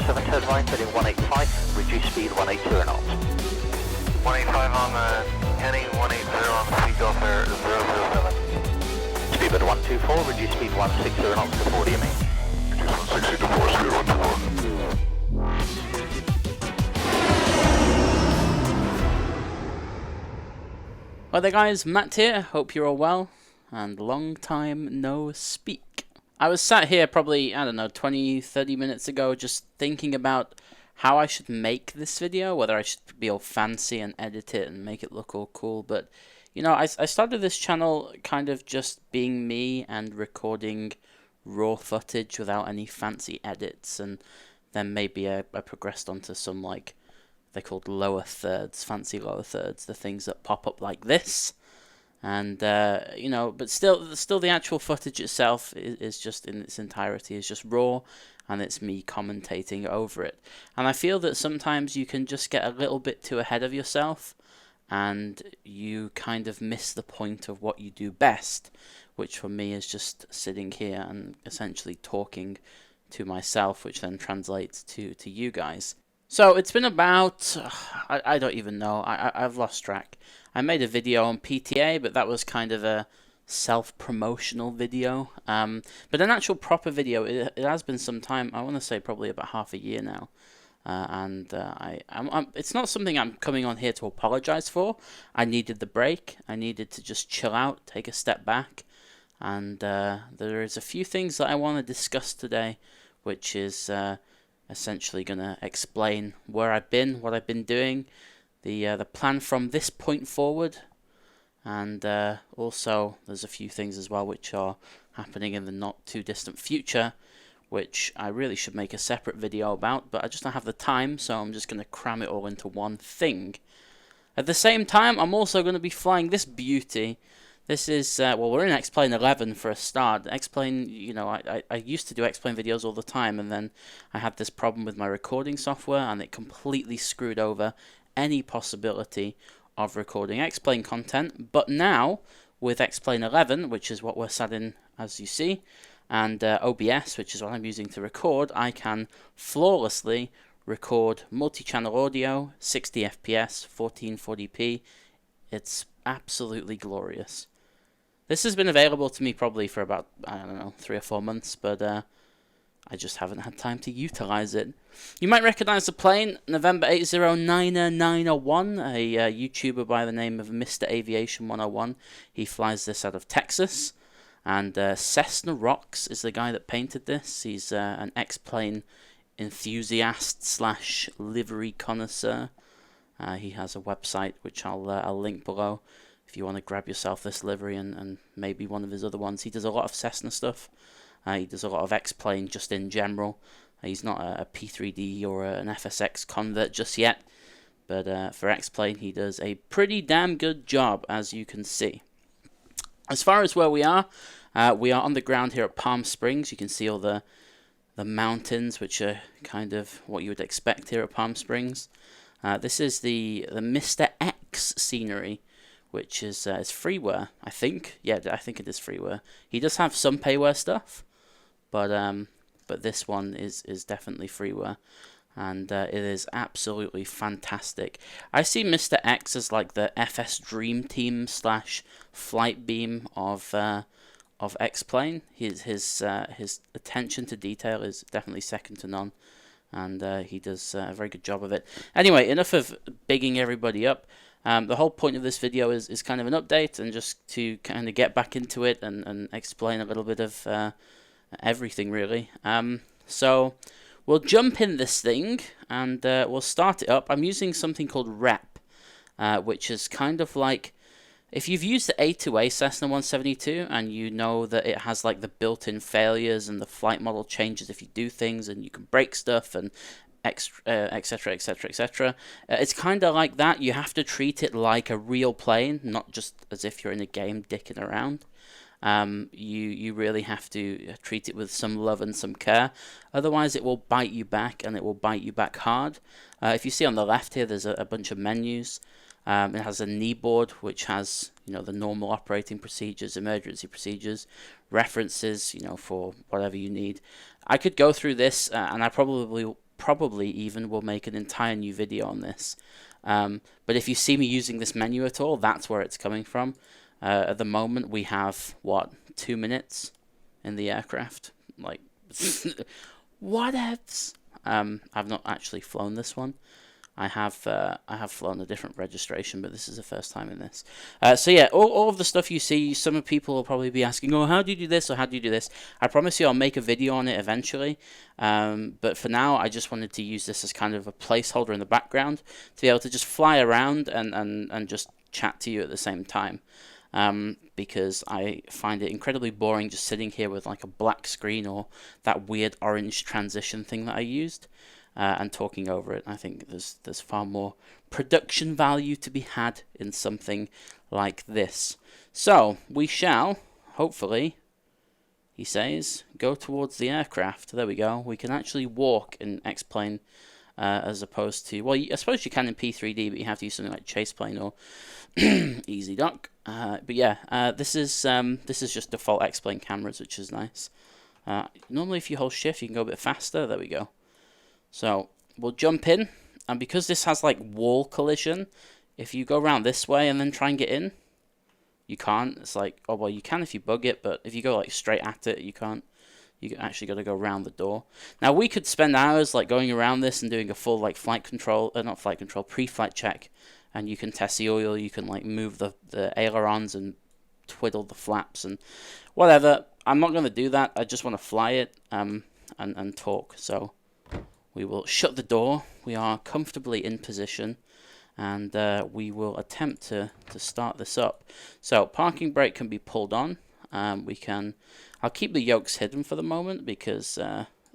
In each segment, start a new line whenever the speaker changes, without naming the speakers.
7 turn right, heading 185, reduce speed 180 knots.
185 on the heading, 180 on the speed Gulf Air 007.
Speedbird 124, reduce speed 160 knots to 40 me.
Reduce 160 to 4, speed 124.
Hi there guys, Matt here, hope you're all well, and long time no speak. I was sat here probably, I don't know, 20-30 minutes ago just thinking about how I should make this video, whether I should be all fancy and edit it and make it look all cool, but you know, I started this channel kind of just being me and recording raw footage without any fancy edits, and then maybe I progressed onto some like, they're called lower thirds, fancy lower thirds, the things that pop up like this. And, you know, but still the actual footage itself is just in its entirety, is just raw, and it's me commentating over it. And I feel that sometimes you can just get a little bit too ahead of yourself, and you kind of miss the point of what you do best, which for me is just sitting here and essentially talking to myself, which then translates to you guys. So it's been about, I don't even know, I've lost track. I made a video on PTA, but that was kind of a self-promotional video. But an actual proper video, it has been some time, I want to say probably about half a year now. It's not something I'm coming on here to apologize for. I needed the break. I needed to just chill out, take a step back. And there is a few things that I want to discuss today, which is essentially going to explain where I've been, what I've been doing, the plan from this point forward, and also there's a few things as well which are happening in the not too distant future, which I really should make a separate video about, but I just don't have the time, so I'm just going to cram it all into one thing. At the same time, I'm also going to be flying this beauty. This is, well, we're in X-Plane 11 for a start. X-Plane, you know, I used to do X-Plane videos all the time, and then I had this problem with my recording software, and it completely screwed over any possibility of recording X-Plane content. But now, with X-Plane 11, which is what we're sat in, as you see, and OBS, which is what I'm using to record, I can flawlessly record multi-channel audio, 60 FPS, 1440p. It's absolutely glorious. This has been available to me probably for about, I don't know, 3 or 4 months, but I just haven't had time to utilize it. You might recognize the plane, November 8090901, a YouTuber by the name of Mr. Aviation 101. He flies this out of Texas, and Cessna Rocks is the guy that painted this. He's an X-Plane enthusiast slash livery connoisseur. He has a website which I'll link below if you want to grab yourself this livery and maybe one of his other ones. He does a lot of Cessna stuff. He does a lot of X-Plane just in general. He's not a P3D or an FSX convert just yet, but for X-Plane he does a pretty damn good job, as you can see. As far as where we are on the ground here at Palm Springs. You can see all the mountains, which are kind of what you would expect here at Palm Springs. This is the Mr. X scenery, which is freeware, I think. Yeah, I think it is freeware. He does have some payware stuff, but this one is definitely freeware, and it is absolutely fantastic. I see Mr. X as like the FS Dream Team slash Flight Beam of X-Plane. His attention to detail is definitely second to none, and he does a very good job of it. Anyway, enough of bigging everybody up. The whole point of this video is kind of an update, and just to kind of get back into it and explain a little bit of everything, really. So we'll jump in this thing, and we'll start it up. I'm using something called REP, which is kind of like, if you've used the A2A Cessna 172 and you know that it has like the built-in failures and the flight model changes if you do things, and you can break stuff and etc, etc, etc. It's kind of like that. You have to treat it like a real plane, not just as if you're in a game dicking around. You really have to treat it with some love and some care. Otherwise, it will bite you back, and it will bite you back hard. If you see on the left here, there's a bunch of menus. It has a knee board, which has, you know, the normal operating procedures, emergency procedures, references, you know, for whatever you need. I could go through this, and I probably probably even will make an entire new video on this. But if you see me using this menu at all, that's where it's coming from. At the moment, we have, what, 2 minutes in the aircraft? Like, whatevs. I've not actually flown this one. I have flown a different registration, but this is the first time in this. So yeah, all of the stuff you see, some people will probably be asking, oh, how do you do this, or how do you do this? I promise you I'll make a video on it eventually, but for now I just wanted to use this as kind of a placeholder in the background to be able to just fly around and just chat to you at the same time. Because I find it incredibly boring just sitting here with like a black screen or that weird orange transition thing that I used. And talking over it. I think there's far more production value to be had in something like this. So we shall, hopefully, he says, go towards the aircraft. There we go. We can actually walk in X-plane as opposed to, well, I suppose you can in P3D, but you have to use something like chase plane or easy dock. But yeah, this is just default X-plane cameras, which is nice. Normally, if you hold shift, you can go a bit faster. There we go. So we'll jump in, and because this has like wall collision, if you go around this way and then try and get in, you can't. It's like, oh well, you can if you bug it, but if you go like straight at it, you can't. You actually got to go around the door. Now we could spend hours like going around this and doing a full like flight control, not flight control, pre-flight check, and you can test the oil, you can like move the ailerons and twiddle the flaps and whatever. I'm not going to do that. I just want to fly it and talk. So we will shut the door. We are comfortably in position, and we will attempt to start this up. So parking brake can be pulled on. I'll keep the yokes hidden for the moment because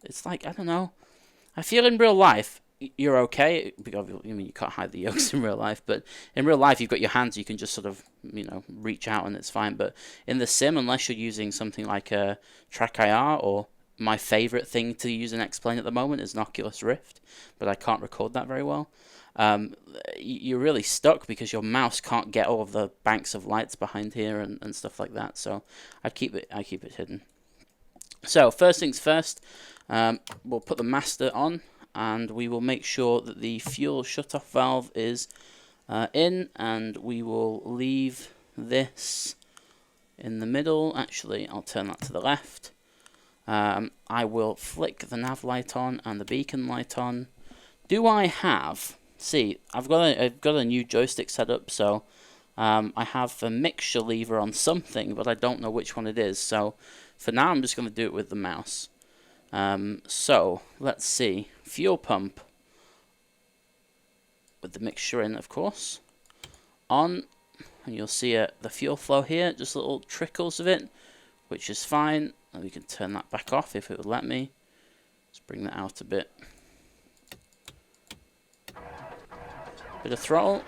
it's like, I don't know. I feel in real life you're okay. Because, I mean, you can't hide the yokes in real life, but in real life you've got your hands. You can just sort of, you know, reach out and it's fine. But in the sim, unless you're using something like a Track IR, or my favorite thing to use in X-plane at the moment is an Oculus Rift, but I can't record that very well. You're really stuck because your mouse can't get all of the banks of lights behind here and stuff like that. So I keep it hidden. So first things first, we'll put the master on, and we will make sure that the fuel shutoff valve is in, and we will leave this in the middle. Actually, I'll turn that to the left. I will flick the nav light on and the beacon light on. Do I have... See, I've got a new joystick set up, so I have a mixture lever on something, but I don't know which one it is. So for now, I'm just going to do it with the mouse. So let's see. Fuel pump with the mixture in, of course, on, and you'll see the fuel flow here, just little trickles of it, which is fine. And we can turn that back off if it would let me. Let's bring that out a bit. Bit of throttle,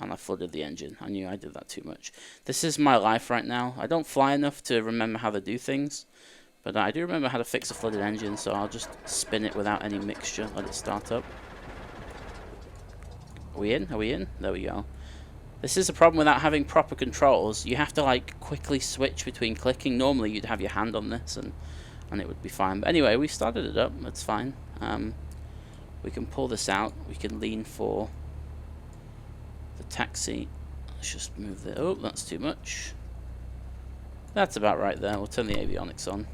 and I flooded the engine. I knew I did that too much. This is my life right now. I don't fly enough to remember how to do things, but I do remember how to fix a flooded engine, so I'll just spin it without any mixture, let it start up. Are we in? Are we in? There we go. This is a problem without having proper controls. You have to like quickly switch between clicking. Normally you'd have your hand on this and it would be fine. But anyway, we started it up. That's fine. We can pull this out. We can lean for the taxi. Let's just move the... Oh, that's too much. That's about right there. We'll turn the avionics on.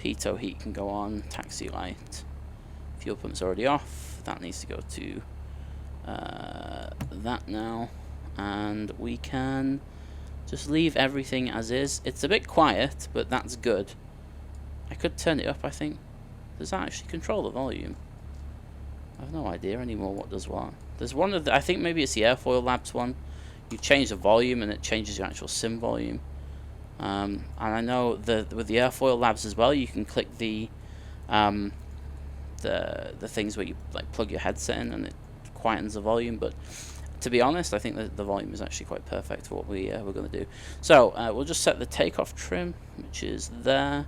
Pitot heat can go on. Taxi light. Fuel pump's already off. That needs to go to that now. And we can just leave everything as is. It's a bit quiet, but that's good. I could turn it up, I think. Does that actually control the volume? I have no idea anymore what does what. There's one of the, I think maybe it's the Airfoil Labs one. You change the volume and it changes your actual sim volume. And I know with the Airfoil Labs as well, you can click the things where you like plug your headset in and it quietens the volume. But to be honest, I think that the volume is actually quite perfect for what we're going to do. So we'll just set the takeoff trim, which is there.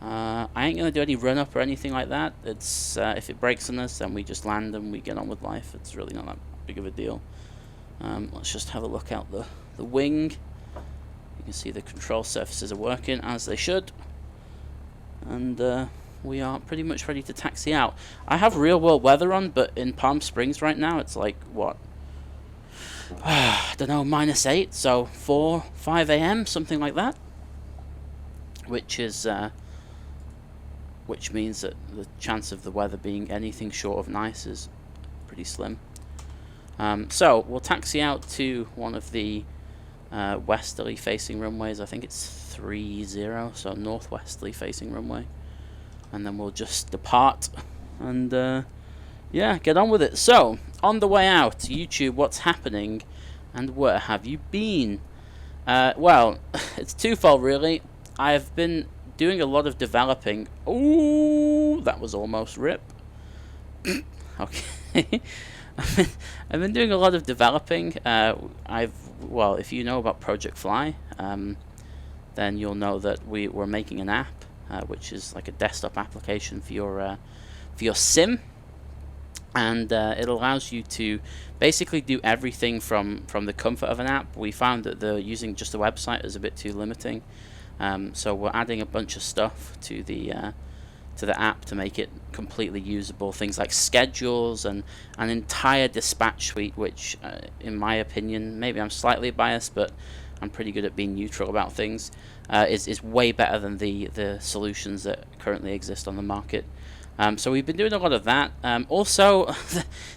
I ain't going to do any run-up or anything like that. It's if it breaks on us, then we just land and we get on with life. It's really not that big of a deal. Let's just have a look out the wing. You can see the control surfaces are working as they should. And we are pretty much ready to taxi out. I have real world weather on, but in Palm Springs right now it's like, what? I don't know, -8, so 5 a.m., something like that. Which is, which means that the chance of the weather being anything short of nice is pretty slim. So we'll taxi out to one of the westerly facing runways. I think it's 30, so northwesterly facing runway, and then we'll just depart and yeah, get on with it. So on the way out, YouTube, what's happening and where have you been? Well, it's twofold really. I've been doing a lot of developing. Ooh, that was almost rip. Okay. I've been doing a lot of developing. Well, if you know about projectFLY, then you'll know that we're making an app, which is like a desktop application for your sim, and it allows you to basically do everything from the comfort of an app. We found that using just a website is a bit too limiting, so we're adding a bunch of stuff to the app to make it completely usable. Things like schedules and an entire dispatch suite, which in my opinion, maybe I'm slightly biased, but I'm pretty good at being neutral about things, is way better than the solutions that currently exist on the market. So we've been doing a lot of that. Also,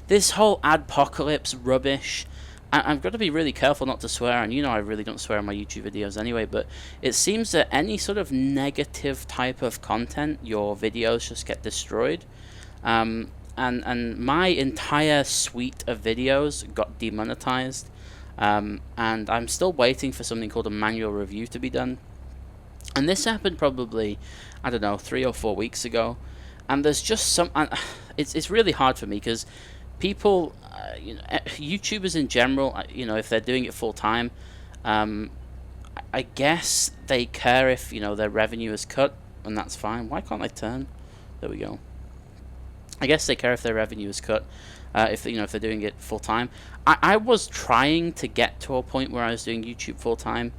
this whole adpocalypse rubbish, I've got to be really careful not to swear, and you know I really don't swear on my YouTube videos anyway, but it seems that any sort of negative type of content, your videos just get destroyed. And my entire suite of videos got demonetized, and I'm still waiting for something called a manual review to be done. And this happened probably, I don't know, 3 or 4 weeks ago, and there's just some... it's really hard for me because people... you know, YouTubers in general, you know, if they're doing it full time, I guess they care if, you know, their revenue is cut, and that's fine. Why can't I turn? There we go. I guess they care if their revenue is cut, if you know, if they're doing it full time. I was trying to get to a point where I was doing YouTube full time,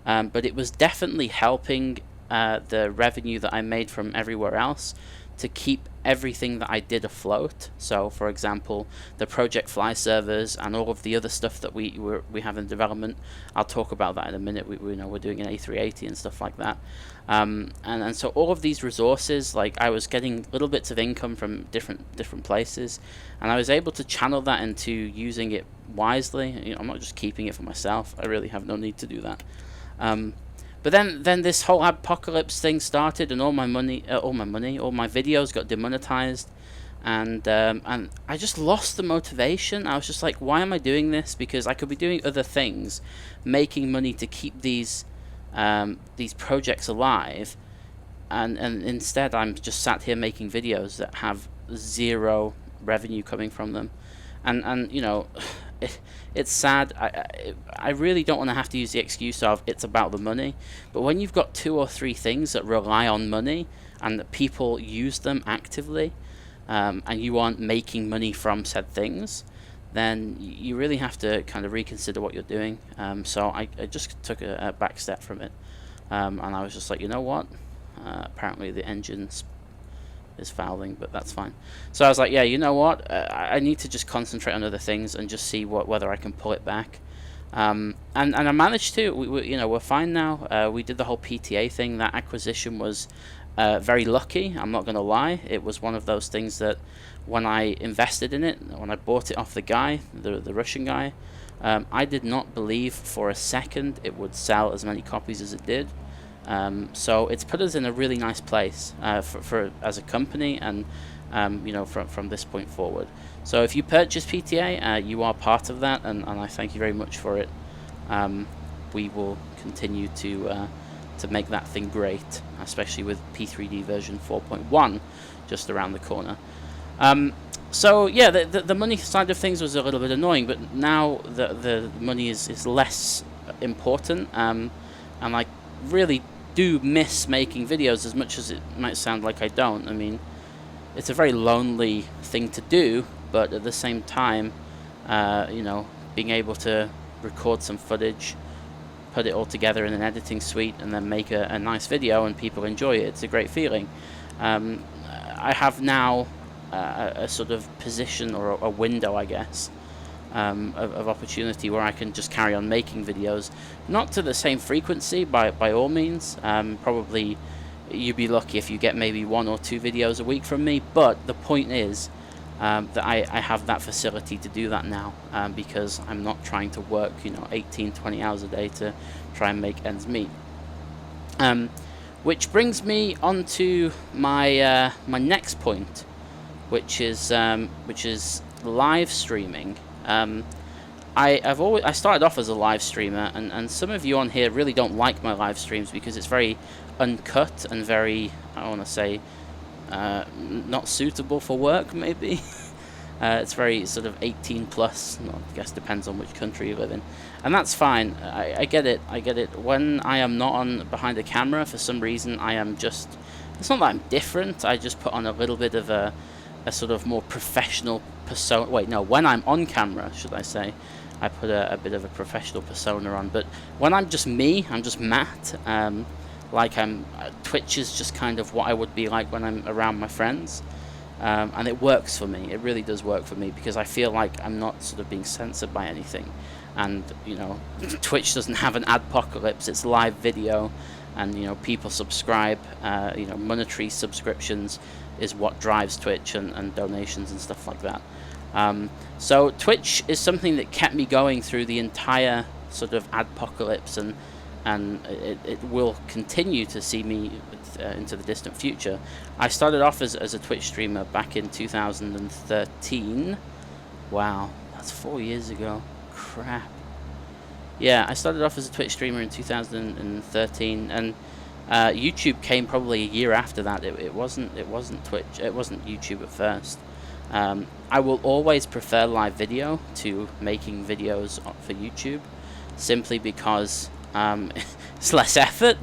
but it was definitely helping the revenue that I made from everywhere else to keep everything that I did afloat. So, for example, the projectFLY servers and all of the other stuff that we have in development. I'll talk about that in a minute. We know we're doing an A380 and stuff like that. And so all of these resources, like I was getting little bits of income from different places, and I was able to channel that into using it wisely. You know, I'm not just keeping it for myself. I really have no need to do that. But then this whole apocalypse thing started, and all my videos got demonetized, and I just lost the motivation. I was just like, why am I doing this? Because I could be doing other things, making money to keep these projects alive, and instead I'm just sat here making videos that have zero revenue coming from them, and you know. It's sad. I really don't want to have to use the excuse of it's about the money, but when you've got 2 or 3 things that rely on money and that people use them actively, and you aren't making money from said things, then you really have to kind of reconsider what you're doing. So I just took a back step from it, and I was just like, you know what? Apparently the engine's is fouling, but that's fine. So I was like, yeah, you know what, I need to just concentrate on other things and just see whether I can pull it back, and I managed to. You know, we're fine now. We did the whole PTA thing. That acquisition was very lucky, I'm not gonna lie. It was one of those things that when I invested in it, when I bought it off the guy, the Russian guy, I did not believe for a second it would sell as many copies as it did. So it's put us in a really nice place for as a company, and you know, from this point forward. So if you purchase PTA, you are part of that, and I thank you very much for it. We will continue to make that thing great, especially with P3D version 4.1 just around the corner. So yeah, the money side of things was a little bit annoying, but now the money is less important, and I really do miss making videos as much as it might sound like I don't. I mean, it's a very lonely thing to do, but at the same time, you know, being able to record some footage, put it all together in an editing suite, and then make a nice video and people enjoy it, it's a great feeling. I have now a sort of position or a window, I guess, of opportunity where I can just carry on making videos, not to the same frequency by all means. Probably you'd be lucky if you get maybe 1 or 2 videos a week from me, but the point is that I have that facility to do that now, because I'm not trying to work 18-20 hours a day to try and make ends meet. Which brings me on to my my next point, which is live streaming. I started off as a live streamer, and some of you on here really don't like my live streams because it's very uncut and very, I want to say, not suitable for work, maybe. It's very sort of 18 plus, I guess depends on which country you live in, and that's fine. I get it. When I am not on behind a camera, for some reason I am just, it's not that I'm different, I just put on a little bit of a sort of more professional persona. Wait, no, when I'm on camera, should I say, I put a bit of a professional persona on, but when I'm just me, I'm just Matt. Twitch is just kind of what I would be like when I'm around my friends, and it works for me. It really does work for me because I feel like I'm not sort of being censored by anything, and Twitch doesn't have an adpocalypse. It's live video, and people subscribe. Monetary subscriptions is what drives Twitch, and donations and stuff like that. So Twitch is something that kept me going through the entire sort of adpocalypse, and it will continue to see me into the distant future. I started off as a Twitch streamer back in 2013. Wow, that's 4 years ago. Crap. Yeah, I started off as a Twitch streamer in 2013, and YouTube came probably a year after that. It wasn't Twitch. It wasn't YouTube at first. I will always prefer live video to making videos for YouTube, simply because it's less effort.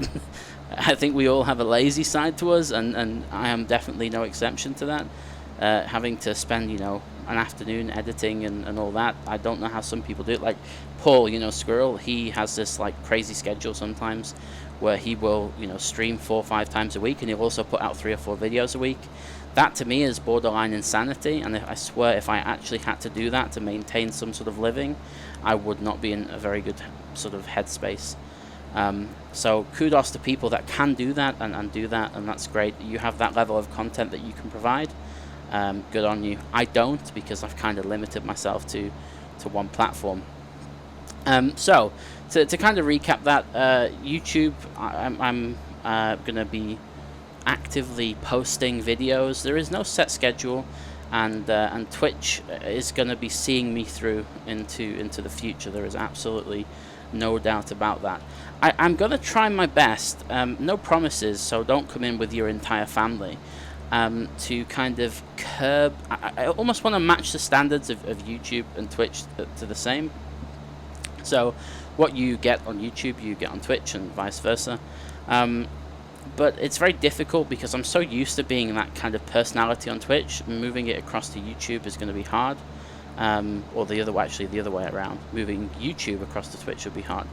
I think we all have a lazy side to us, and I am definitely no exception to that. Having to spend an afternoon editing and all that, I don't know how some people do it. Like Paul, Squirrel, he has this like crazy schedule sometimes where he will stream 4 or 5 times a week, and he'll also put out 3 or 4 videos a week. That to me is borderline insanity, and I swear if I actually had to do that to maintain some sort of living, I would not be in a very good sort of headspace. So kudos to people that can do that and do that, and that's great. You have that level of content that you can provide. Good on you. I don't, because I've kind of limited myself to one platform. So to kind of recap that, YouTube, I'm going to be actively posting videos. There is no set schedule, and Twitch is going to be seeing me through into the future. There is absolutely no doubt about that. I'm going to try my best, no promises, so don't come in with your entire family, to kind of curb, I almost want to match the standards of YouTube and Twitch to the same. So what you get on YouTube, you get on Twitch, and vice versa. But it's very difficult because I'm so used to being that kind of personality on Twitch. Moving it across to YouTube is going to be hard. Or the other way around. Moving YouTube across to Twitch would be hard.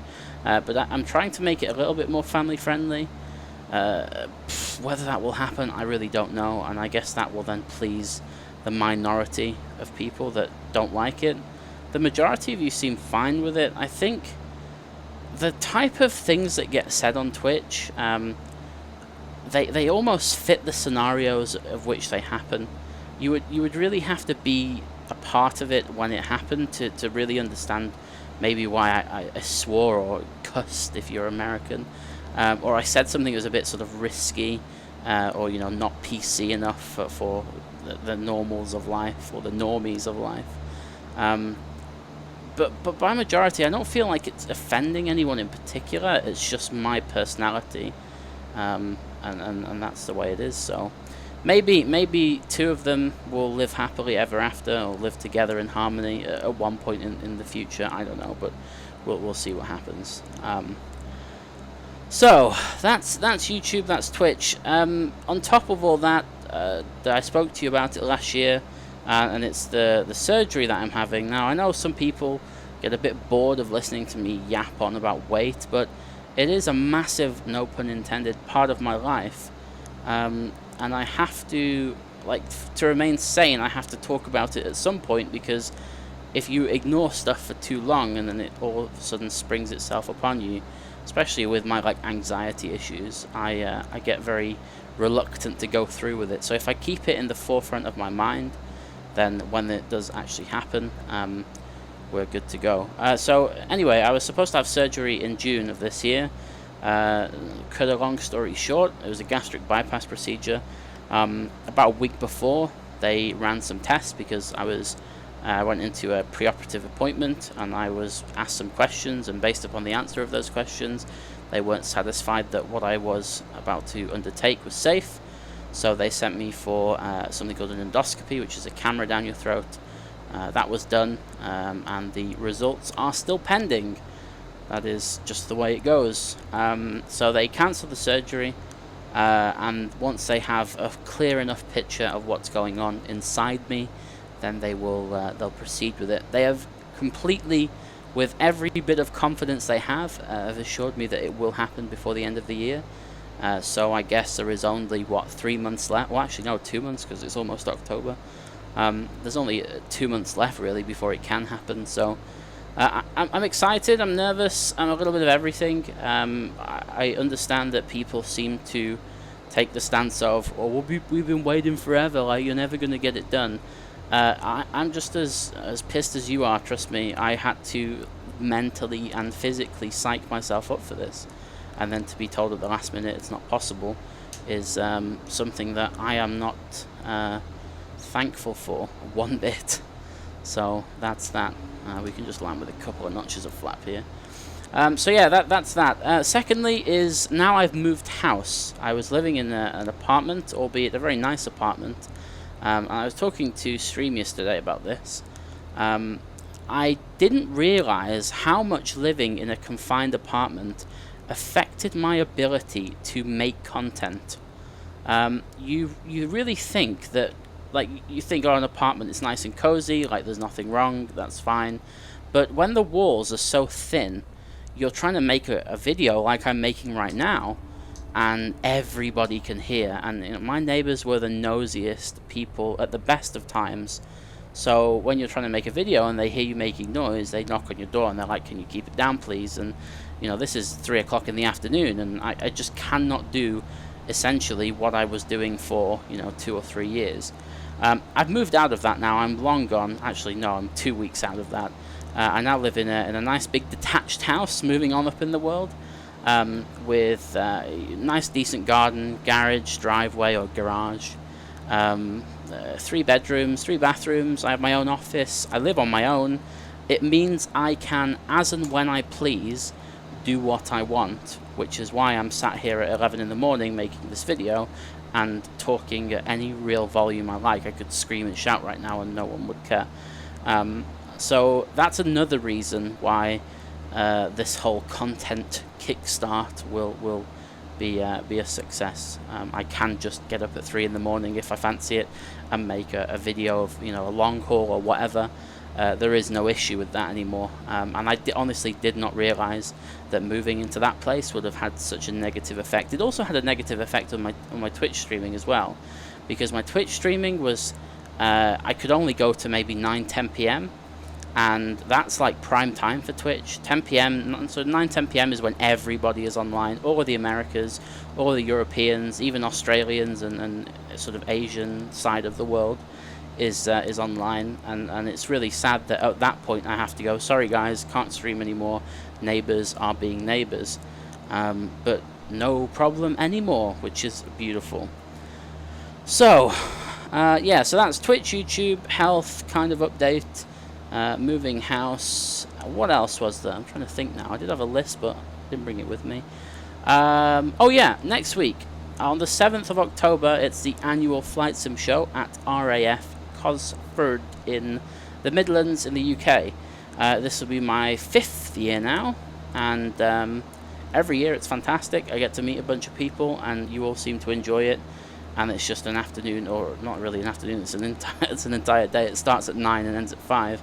But I'm trying to make it a little bit more family friendly. Whether that will happen, I really don't know, and I guess that will then please the minority of people that don't like it. The majority of you seem fine with it. I think the type of things that get said on Twitch, they almost fit the scenarios of which they happen. You would really have to be a part of it when it happened to really understand maybe why I swore or cussed if you're American, or I said something that was a bit sort of risky, or not PC enough for the normals of life, or the normies of life. But by majority, I don't feel like it's offending anyone in particular. It's just my personality, and that's the way it is. So maybe 2 of them will live happily ever after, or live together in harmony at one point in the future. I don't know, but we'll see what happens. So that's YouTube, that's Twitch. On top of all that, I spoke to you about it last year, and it's the surgery that I'm having now. I know some people get a bit bored of listening to me yap on about weight, but it is a massive, no pun intended, part of my life. and I have to, like, to remain sane, I have to talk about it at some point, because if you ignore stuff for too long and then it all of a sudden springs itself upon you, especially with my like anxiety issues, I get very reluctant to go through with it. So if I keep it in the forefront of my mind, then when it does actually happen, we're good to go. So anyway, I was supposed to have surgery in June of this year. Cut a long story short, it was a gastric bypass procedure. About a week before, they ran some tests because I went into a preoperative appointment and I was asked some questions, and based upon the answer of those questions, they weren't satisfied that what I was about to undertake was safe. So they sent me for something called an endoscopy, which is a camera down your throat. That was done, and the results are still pending. That is just the way it goes. So they cancelled the surgery, and once they have a clear enough picture of what's going on inside me, then they'll proceed with it. They have completely, with every bit of confidence they have assured me that it will happen before the end of the year. So I guess there is only, what, 3 months left? Well, actually no, 2 months, because it's almost October. There's only 2 months left really before it can happen. So I'm excited, I'm nervous, I'm a little bit of everything. I understand that people seem to take the stance of, oh, we've been waiting forever, like you're never going to get it done. I'm just as pissed as you are, trust me. I had to mentally and physically psych myself up for this, and then to be told at the last minute it's not possible is something that I am not thankful for one bit. So that's that. We can just land with a couple of notches of flap here. So yeah, that's that. Secondly is, now I've moved house. I was living in an apartment, albeit a very nice apartment. And I was talking to Stream yesterday about this. I didn't realize how much living in a confined apartment affected my ability to make content. You really think that, like, you think, oh, an apartment is nice and cozy, like there's nothing wrong, that's fine. But when the walls are so thin, you're trying to make a video like I'm making right now, and everybody can hear. And you know, my neighbors were the nosiest people at the best of times. So when you're trying to make a video and they hear you making noise, they knock on your door and they're like, can you keep it down please? And you know, this is 3 o'clock in the afternoon, and I just cannot do essentially what I was doing for, you know, 2 or 3 years. I've moved out of that now. I'm long gone. Actually no, I'm 2 weeks out of that. I now live in a nice big detached house, moving on up in the world. With nice decent garden, garage, driveway or garage, 3 bedrooms, 3 bathrooms. I have my own office. I live on my own. It means I can, as and when I please, do what I want, which is why I'm sat here at 11 in the morning making this video and talking at any real volume I like. I could scream and shout right now and no one would care. So that's another reason why this whole content kickstart will be a success. I can just get up at 3 in the morning if I fancy it and make a video of, you know, a long haul or whatever. There is no issue with that anymore. And I honestly did not realize that moving into that place would have had such a negative effect. It also had a negative effect on my Twitch streaming as well, because my Twitch streaming was I could only go to maybe 9-10 p.m. and that's like prime time for Twitch. 10 p.m. so 9-10 p.m. is when everybody is online. All of the Americas, all the Europeans, even Australians and sort of Asian side of the world is online, and it's really sad that at that point I have to go, sorry guys, can't stream anymore, neighbors are being neighbors. But no problem anymore, which is beautiful. So yeah, so that's Twitch, YouTube, health kind of update, moving house. What else was there? I'm trying to think now. I did have a list but didn't bring it with me. Oh yeah, next week on the 7th of October it's the annual Flight Sim show at RAF Cosford in the Midlands in the UK. This will be my 5th year now, and every year it's fantastic. I get to meet a bunch of people and you all seem to enjoy it, and it's just an afternoon, or not really an afternoon, it's an entire day. It starts at 9 and ends at 5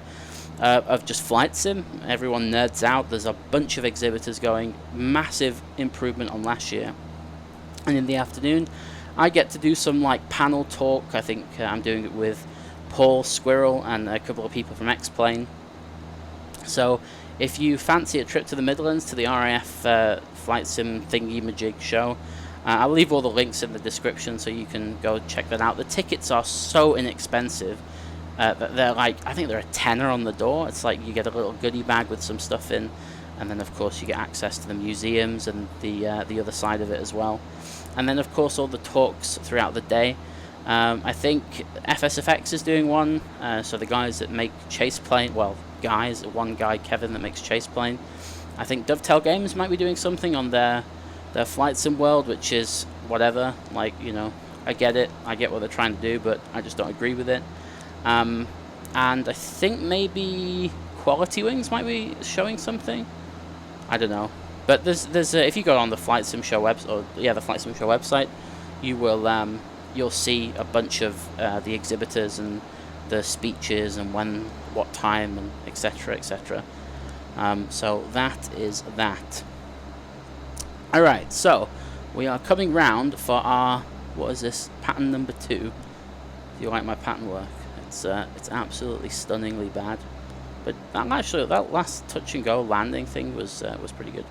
of just Flight Sim. Everyone nerds out. There's a bunch of exhibitors going, massive improvement on last year. And in the afternoon I get to do some like panel talk. I think I'm doing it with Paul Squirrel and a couple of people from X-Plane. So if you fancy a trip to the Midlands to the RAF Flight Sim thingy-majig show, I'll leave all the links in the description so you can go check that out. The tickets are so inexpensive. They're like, I think they're a tenner on the door. It's like you get a little goodie bag with some stuff in, and then of course you get access to the museums and the other side of it as well. And then of course all the talks throughout the day. I think FSFX is doing one, so the guys that make Chase Plane, well, one guy, Kevin, that makes Chase Plane. I think Dovetail Games might be doing something on their Flight Sim world, which is whatever, like, you know, I get it, I get what they're trying to do, but I just don't agree with it. And I think maybe Quality Wings might be showing something. I don't know, but there's if you go on the Flight Sim Show the Flight Sim Show website, you will you'll see a bunch of the exhibitors and the speeches and what time, and etc. etc. So that is that. All right, so we are coming round for our, what is this, pattern number 2. Do you like my pattern work? It's absolutely stunningly bad, but that last touch and go landing thing was pretty good.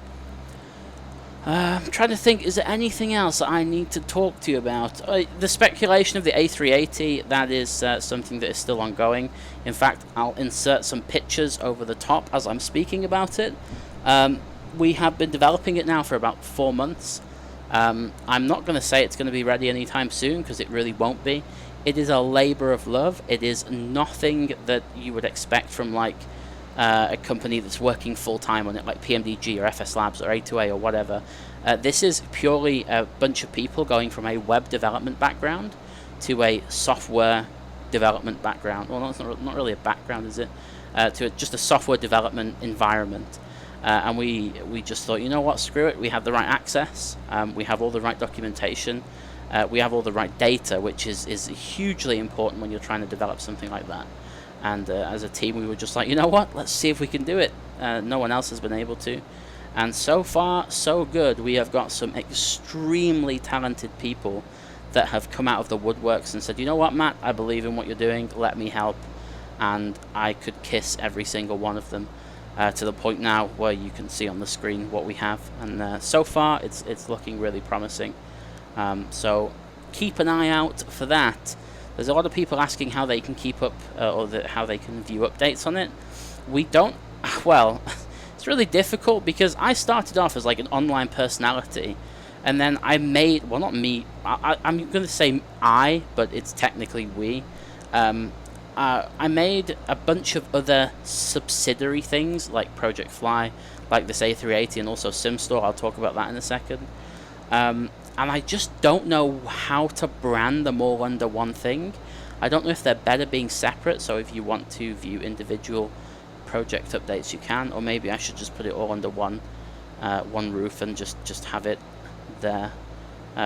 I'm trying to think, is there anything else that I need to talk to you about? The speculation of the A380, that is something that is still ongoing. In fact, I'll insert some pictures over the top as I'm speaking about it. We have been developing it now for about 4 months. I'm not going to say it's going to be ready anytime soon, because it really won't be. It is a labor of love. It is nothing that you would expect from like a company that's working full-time on it, like PMDG or FS Labs or A2A or whatever. This is purely a bunch of people going from a web development background to a software development background. Well, no, it's not really a background, is it? To just a software development environment. And we just thought, you know what, screw it. We have the right access. We have all the right documentation. We have all the right data, which is hugely important when you're trying to develop something like that. And as a team, we were just like, you know what, let's see if we can do it. No one else has been able to. And so far, so good. We have got some extremely talented people that have come out of the woodworks and said, you know what, Matt, I believe in what you're doing. Let me help. And I could kiss every single one of them, to the point now where you can see on the screen what we have. And so far, it's looking really promising. So keep an eye out for that. There's a lot of people asking how they can keep up, how they can view updates on it. We don't, well, it's really difficult because I started off as like an online personality, and then I made, well, not me, I'm going to say I, but it's technically we. I made a bunch of other subsidiary things like projectFLY, like this A380, and also Simstall. I'll talk about that in a second. And I just don't know how to brand them all under one thing. I don't know if they're better being separate, so if you want to view individual project updates you can, or maybe I should just put it all under one roof and just have it there.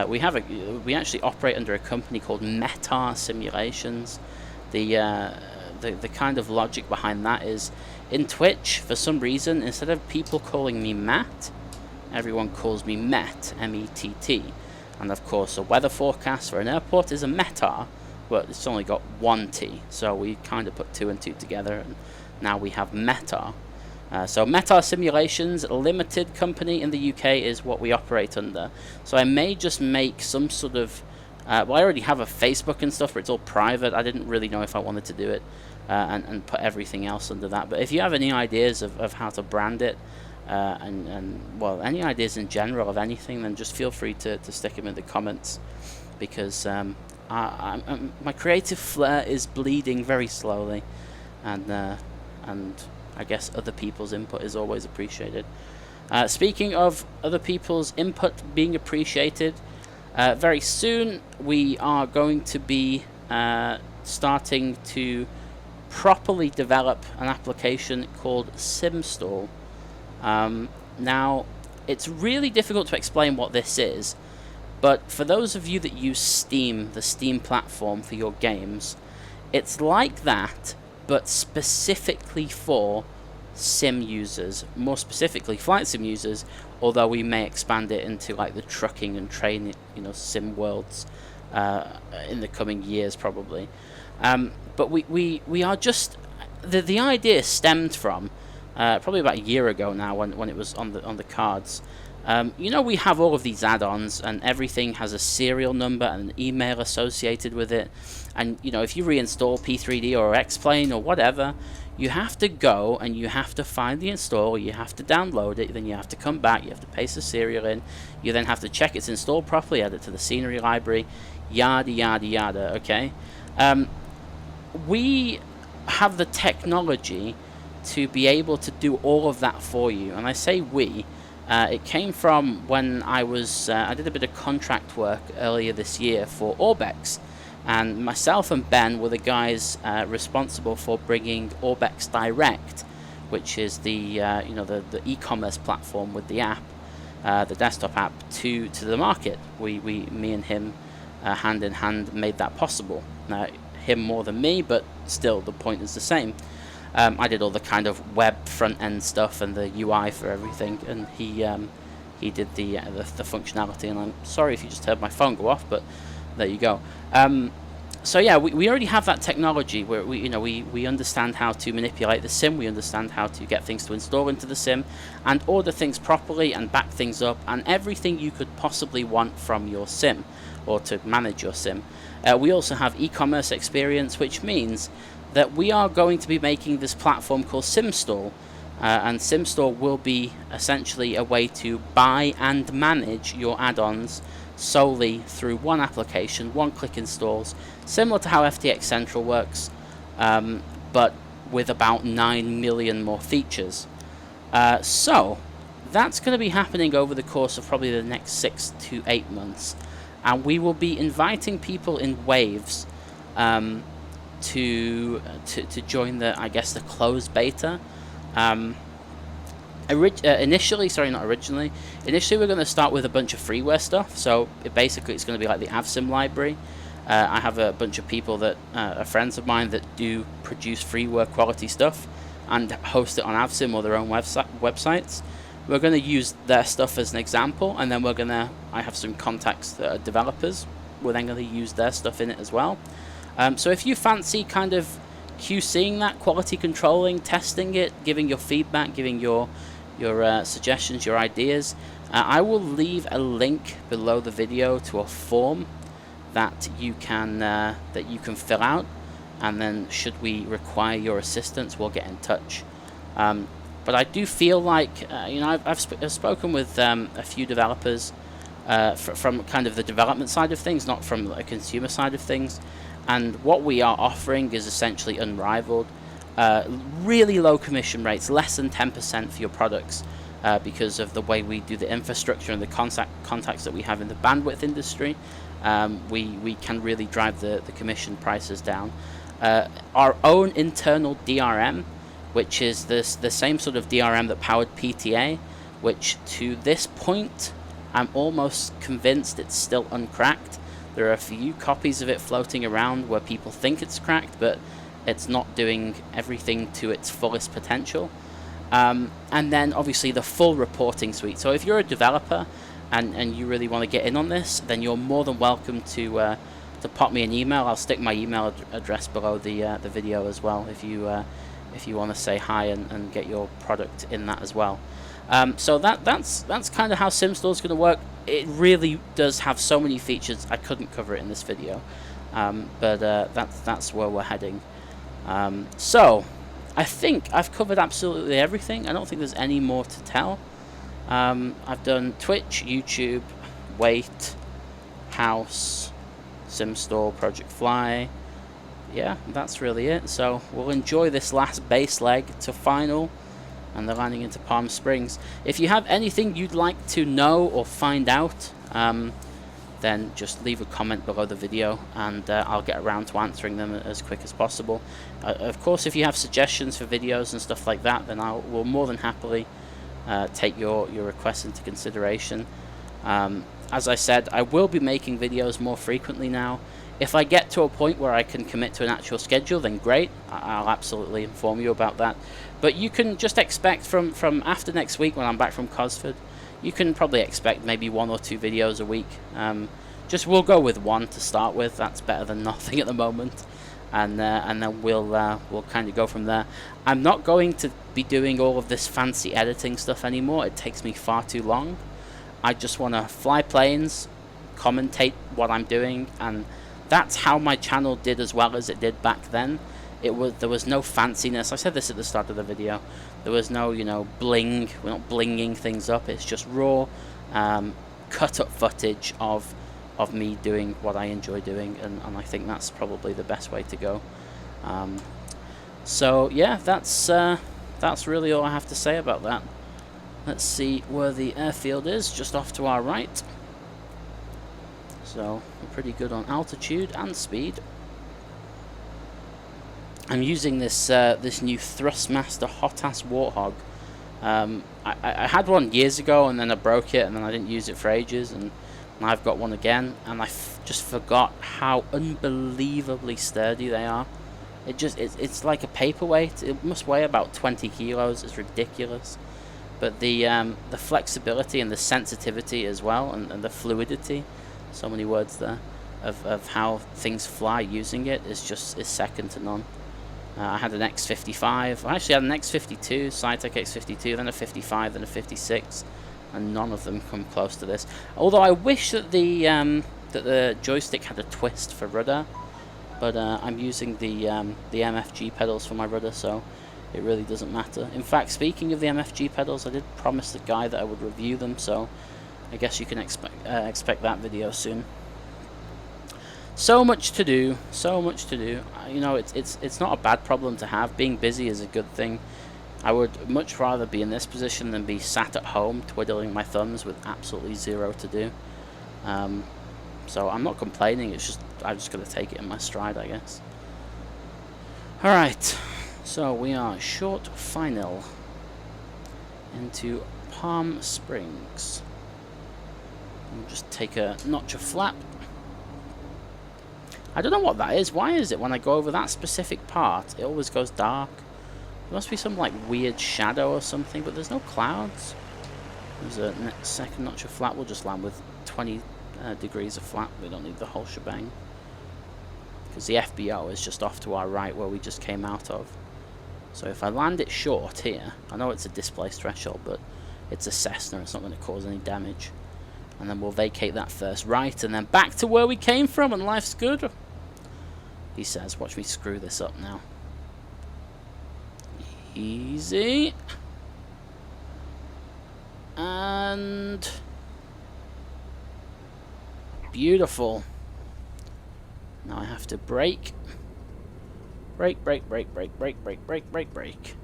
We actually operate under a company called Meta Simulations. The kind of logic behind that is, in Twitch, for some reason, instead of people calling me Matt, everyone calls me Met, M-E-T-T. And of course, a weather forecast for an airport is a METAR, but it's only got one T. So we kind of put 2 and 2 together, and now we have METAR. So METAR Simulations Limited Company in the UK is what we operate under. So I may just make some sort of... well, I already have a Facebook and stuff, but it's all private. I didn't really know if I wanted to do it and put everything else under that. But if you have any ideas of how to brand it, well, any ideas in general of anything, then just feel free to stick them in the comments, because my creative flair is bleeding very slowly, and I guess other people's input is always appreciated. Speaking of other people's input being appreciated, very soon we are going to be starting to properly develop an application called Simstall. Now, it's really difficult to explain what this is, but for those of you that use Steam, the Steam platform for your games, it's like that, but specifically for sim users, more specifically flight sim users, although we may expand it into like the trucking and train, sim worlds in the coming years probably. But we are just the idea stemmed from probably about a year ago now when it was on the cards. You know, we have all of these add-ons and everything has a serial number and an email associated with it, and you know, if you reinstall P3D or X-Plane or whatever, you have to go and you have to find the installer, you have to download it, then you have to come back, you have to paste the serial in, you then have to check it's installed properly, add it to the scenery library, yada yada yada. Okay, we have the technology to be able to do all of that for you, and I say we. It came from when I did a bit of contract work earlier this year for Orbex, and myself and Ben were the guys responsible for bringing Orbex Direct, which is the the e-commerce platform with the app, the desktop app, to the market. Me and him hand in hand made that possible. Now, him more than me, but still the point is the same. I did all the kind of web front end stuff and the UI for everything, and he did the functionality. And I'm sorry if you just heard my phone go off, but there you go. So yeah, we already have that technology where we understand how to manipulate the sim, we understand how to get things to install into the sim, and order things properly and back things up, and everything you could possibly want from your sim or to manage your sim. We also have e-commerce experience, which means that we are going to be making this platform called Simstall, and Simstall will be essentially a way to buy and manage your add-ons solely through one application, one-click installs, similar to how FTX Central works, but with about 9 million more features. So that's going to be happening over the course of probably the next 6 to 8 months, and we will be inviting people in waves to join the closed beta. Initially we're going to start with a bunch of freeware stuff. So basically it's going to be like the AvSim library. I have a bunch of people that are friends of mine that do produce freeware quality stuff and host it on AvSim or their own websites. We're going to use their stuff as an example, and then I have some contacts that are developers. We're then going to use their stuff in it as well. So if you fancy kind of QCing that, quality controlling, testing it, giving your feedback, giving your suggestions, your ideas, I will leave a link below the video to a form that you can fill out, and then should we require your assistance, we'll get in touch. But I do feel like I've spoken with a few developers from kind of the development side of things, not from the consumer side of things. And what we are offering is essentially unrivaled. Really low commission rates, less than 10% for your products, because of the way we do the infrastructure and the contacts that we have in the bandwidth industry. We can really drive the commission prices down. Our own internal DRM, which is the same sort of DRM that powered PTA, which to this point I'm almost convinced it's still uncracked. There are a few copies of it floating around where people think it's cracked, but it's not doing everything to its fullest potential. And then obviously the full reporting suite. So if you're a developer and you really want to get in on this, then you're more than welcome to pop me an email. I'll stick my email address below the video as well if you want to say hi and get your product in that as well. So that's kind of how Simstall is going to work. It really does have so many features, I couldn't cover it in this video, but that's where we're heading. So I think I've covered absolutely everything. I don't think there's any more to tell. I've done Twitch, YouTube, Wait, House, Simstall, projectFLY. Yeah, that's really it. So we'll enjoy this last base leg to final, and they're landing into Palm Springs. If you have anything you'd like to know or find out, then just leave a comment below the video, and I'll get around to answering them as quick as possible. Of course, if you have suggestions for videos and stuff like that, then we'll more than happily take your requests into consideration. As I said, I will be making videos more frequently now. If I get to a point where I can commit to an actual schedule, then great. I'll absolutely inform you about that. But you can just expect from after next week when I'm back from Cosford, you can probably expect maybe 1 or 2 videos a week, just we'll go with one to start with. That's better than nothing at the moment, and then we'll kind of go from there. I'm not going to be doing all of this fancy editing stuff anymore. It takes me far too long. I just want to fly planes, commentate what I'm doing, and that's how my channel did as well as it did back then. There was no fanciness. I said this at the start of the video. There was no, you know, bling. We're not blinging things up. It's just raw, cut up footage of me doing what I enjoy doing, and I think that's probably the best way to go. So yeah, that's really all I have to say about that. Let's see where the airfield is, just off to our right. So we're pretty good on altitude and speed. I'm using this this new Thrustmaster hot-ass Warthog. I had one years ago, and then I broke it, and then I didn't use it for ages, and I've got one again, and I just forgot how unbelievably sturdy they are. It's like a paperweight. It must weigh about 20 kilos. It's ridiculous. But the flexibility and the sensitivity as well, and the fluidity, so many words there, of how things fly using it is second to none. I had an X55. I actually had an X52, Cytec X52, then a 55, then a 56, and none of them come close to this. Although I wish that the joystick had a twist for rudder, but I'm using the MFG pedals for my rudder, so it really doesn't matter. In fact, speaking of the MFG pedals, I did promise the guy that I would review them, so I guess you can expect that video soon. So much to do, so much to do. You know, it's not a bad problem to have. Being busy is a good thing. I would much rather be in this position than be sat at home twiddling my thumbs with absolutely zero to do. So I'm not complaining. It's just I'm just gonna take it in my stride, I guess. All right. So we are short final into Palm Springs. We'll just take a notch of flap. I don't know what that is. Why is it when I go over that specific part, it always goes dark? There must be some like weird shadow or something, but there's no clouds. There's a second notch of flap. We'll just land with 20 degrees of flap. We don't need the whole shebang. Because the FBO is just off to our right where we just came out of. So if I land it short here, I know it's a displace threshold, but it's a Cessna, it's not going to cause any damage. And then we'll vacate that first right, and then back to where we came from, and life's good. He says, watch me screw this up now. Easy. And beautiful. Now I have to brake. Brake, brake, brake, brake, brake, brake, brake, brake, brake.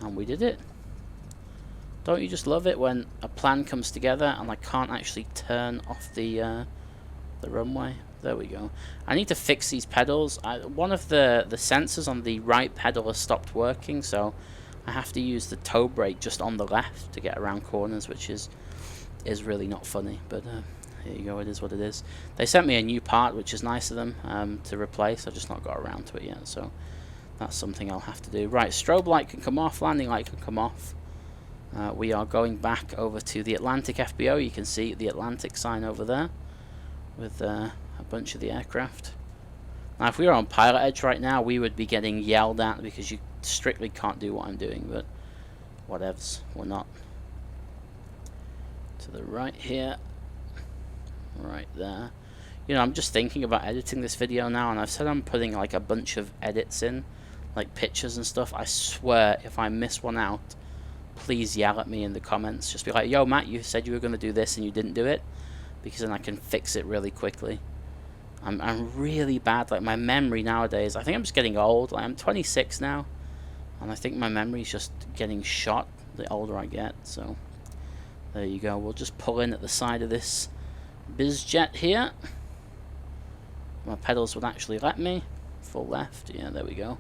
And we did it. Don't you just love it when a plan comes together and I can't actually turn off the runway? There we go. I need to fix these pedals. One of the sensors on the right pedal has stopped working, so I have to use the toe brake just on the left to get around corners, which is really not funny. But here you go. It is what it is. They sent me a new part, which is nice of them to replace. I've just not got around to it yet, so that's something I'll have to do. Right, strobe light can come off. Landing light can come off. We are going back over to the Atlantic FBO. You can see the Atlantic sign over there with a bunch of the aircraft. Now, if we were on pilot edge right now, we would be getting yelled at because you strictly can't do what I'm doing, but whatevs, we're not. To the right here, right there. You know, I'm just thinking about editing this video now, and I've said I'm putting like a bunch of edits in, like pictures and stuff. I swear, if I miss one out, please yell at me in the comments. Just be like, yo Matt, you said you were going to do this and you didn't do it, because then I can fix it really quickly. I'm really bad. Like, my memory nowadays, I think I'm just getting old. Like, I'm 26 now, and I think my memory's just getting shot the older I get. So there you go. We'll just pull in at the side of this BizJet here. My pedals would actually let me. Full left. Yeah, there we go.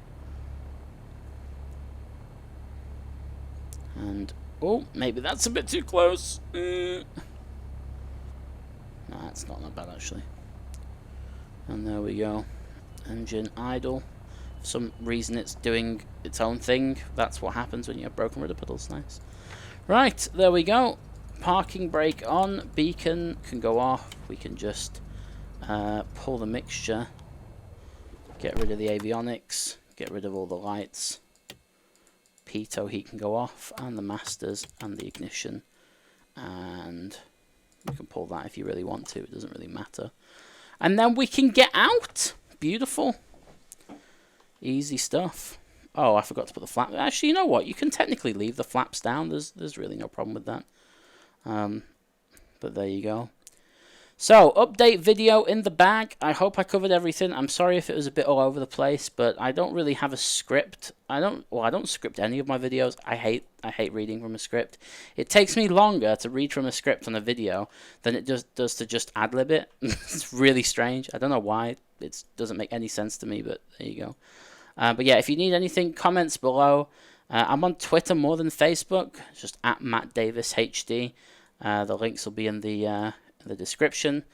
And oh, maybe that's a bit too close. No, that's not that bad actually. And there we go. Engine idle. For some reason it's doing its own thing. That's what happens when you have broken rudder pedals. Nice. Right, there we go. parking brake on, beacon can go off. We can just pull the mixture, get rid of the avionics, get rid of all the lights. Pitot heat can go off, and the masters and the ignition, and you can pull that if you really want to, it doesn't really matter. And then we can get out. Beautiful. Easy stuff. Oh, I forgot to put the flap. Actually, you know what? You can technically leave the flaps down. There's really no problem with that. But there you go. So, update video in the bag. I hope I covered everything. I'm sorry if it was a bit all over the place, but I don't really have a script. I don't script any of my videos. I hate reading from a script. It takes me longer to read from a script on a video than it does to just ad-lib it. It's really strange. I don't know why. It doesn't make any sense to me, but there you go. But yeah, if you need anything, comments below. I'm on Twitter more than Facebook. It's just at MattDavisHD. The links will be in the description.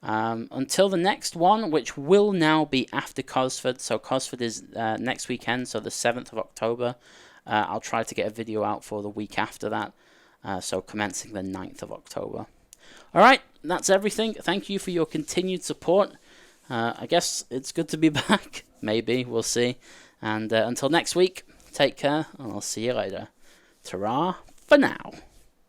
Until the next one, which will now be after Cosford. So Cosford is next weekend, so the 7th of October. I'll try to get a video out for the week after that, so commencing the 9th of October. Alright, that's everything. Thank you for your continued support. I guess it's good to be back. Maybe, we'll see. And until next week, take care, and I'll see you later. Ta-ra for now.